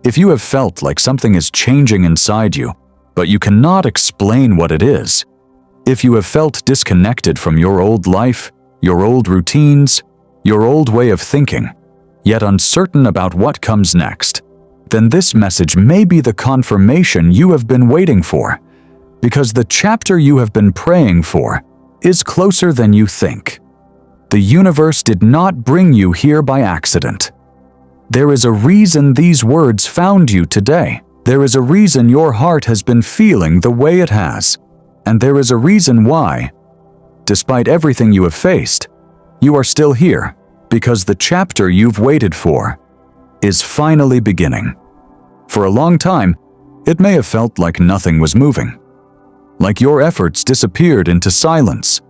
If you have felt like something is changing inside you, but you cannot explain what it is, if you have felt disconnected from your old life, your old routines, your old way of thinking, yet uncertain about what comes next, then this message may be the confirmation you have been waiting for, because the chapter you have been praying for is closer than you think. The universe did not bring you here by accident. There is a reason these words found you today. There is a reason your heart has been feeling the way it has. And there is a reason why, despite everything you have faced, you are still here, because the chapter you've waited for is finally beginning. For a long time, it may have felt like nothing was moving, like your efforts disappeared into silence,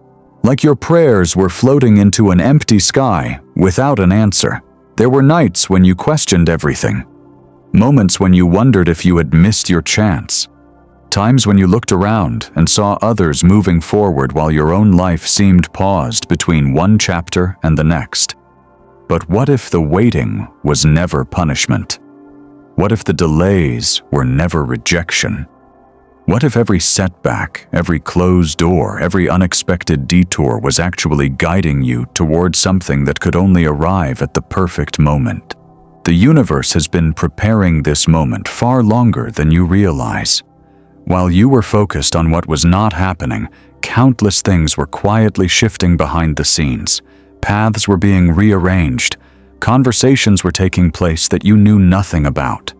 like your prayers were floating into an empty sky without an answer. There were nights when you questioned everything, moments when you wondered if you had missed your chance, times when you looked around and saw others moving forward while your own life seemed paused between one chapter and the next. But what if the waiting was never punishment? What if the delays were never rejection? What if every setback, every closed door, every unexpected detour was actually guiding you toward something that could only arrive at the perfect moment? The universe has been preparing this moment far longer than you realize. While you were focused on what was not happening, countless things were quietly shifting behind the scenes. Paths were being rearranged. Conversations were taking place that you knew nothing about.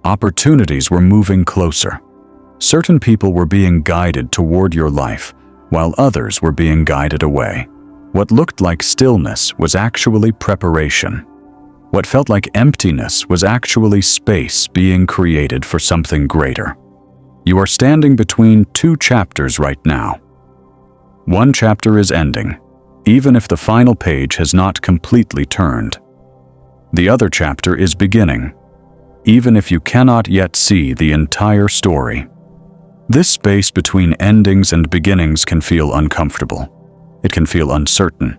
Opportunities were moving closer. Certain people were being guided toward your life, while others were being guided away. What looked like stillness was actually preparation. What felt like emptiness was actually space being created for something greater. You are standing between two chapters right now. One chapter is ending, even if the final page has not completely turned. The other chapter is beginning, even if you cannot yet see the entire story. This space between endings and beginnings can feel uncomfortable. It can feel uncertain,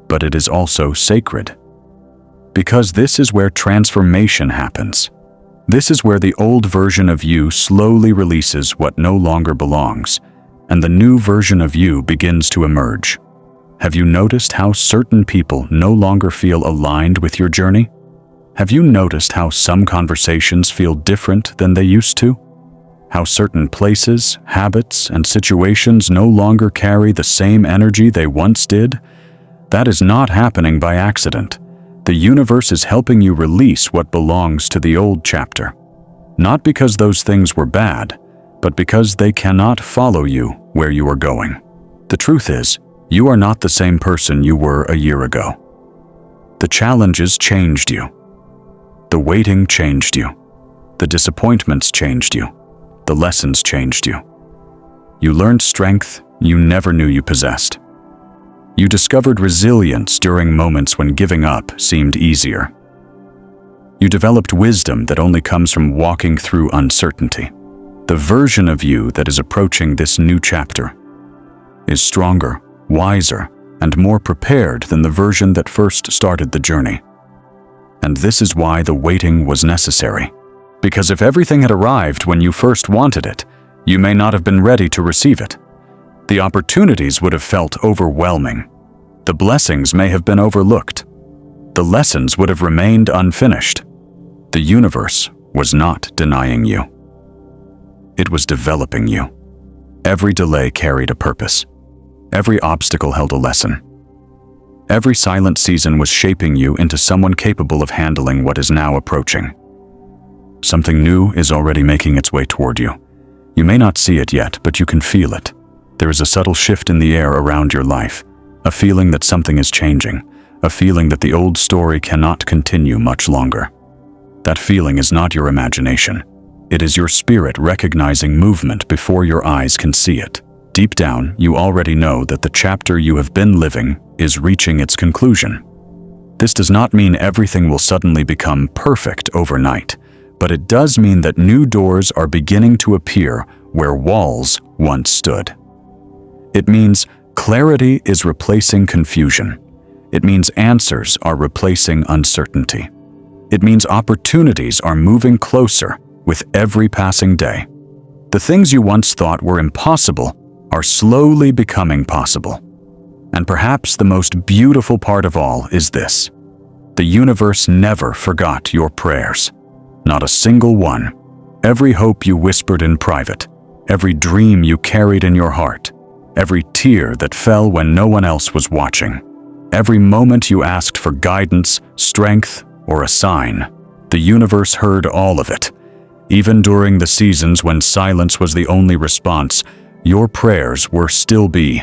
but it is also sacred. Because this is where transformation happens. This is where the old version of you slowly releases what no longer belongs, and the new version of you begins to emerge. Have you noticed how certain people no longer feel aligned with your journey? Have you noticed how some conversations feel different than they used to? How certain places, habits, and situations no longer carry the same energy they once did? That is not happening by accident. The universe is helping you release what belongs to the old chapter. Not because those things were bad, but because they cannot follow you where you are going. The truth is, you are not the same person you were a year ago. The challenges changed you. The waiting changed you. The disappointments changed you. The lessons changed you. You learned strength you never knew you possessed. You discovered resilience during moments when giving up seemed easier. You developed wisdom that only comes from walking through uncertainty. The version of you that is approaching this new chapter is stronger, wiser, and more prepared than the version that first started the journey. And this is why the waiting was necessary. Because if everything had arrived when you first wanted it, you may not have been ready to receive it. The opportunities would have felt overwhelming. The blessings may have been overlooked. The lessons would have remained unfinished. The universe was not denying you. It was developing you. Every delay carried a purpose. Every obstacle held a lesson. Every silent season was shaping you into someone capable of handling what is now approaching. Something new is already making its way toward you. You may not see it yet, but you can feel it. There is a subtle shift in the air around your life, a feeling that something is changing, a feeling that the old story cannot continue much longer. That feeling is not your imagination. It is your spirit recognizing movement before your eyes can see it. Deep down, you already know that the chapter you have been living is reaching its conclusion. This does not mean everything will suddenly become perfect overnight, but it does mean that new doors are beginning to appear where walls once stood. It means clarity is replacing confusion. It means answers are replacing uncertainty. It means opportunities are moving closer with every passing day. The things you once thought were impossible are slowly becoming possible. And perhaps the most beautiful part of all is this: the universe never forgot your prayers. Not a single one. Every hope you whispered in private, every dream you carried in your heart, every tear that fell when no one else was watching, every moment you asked for guidance, strength, or a sign, the universe heard all of it. Even during the seasons when silence was the only response, your prayers were still be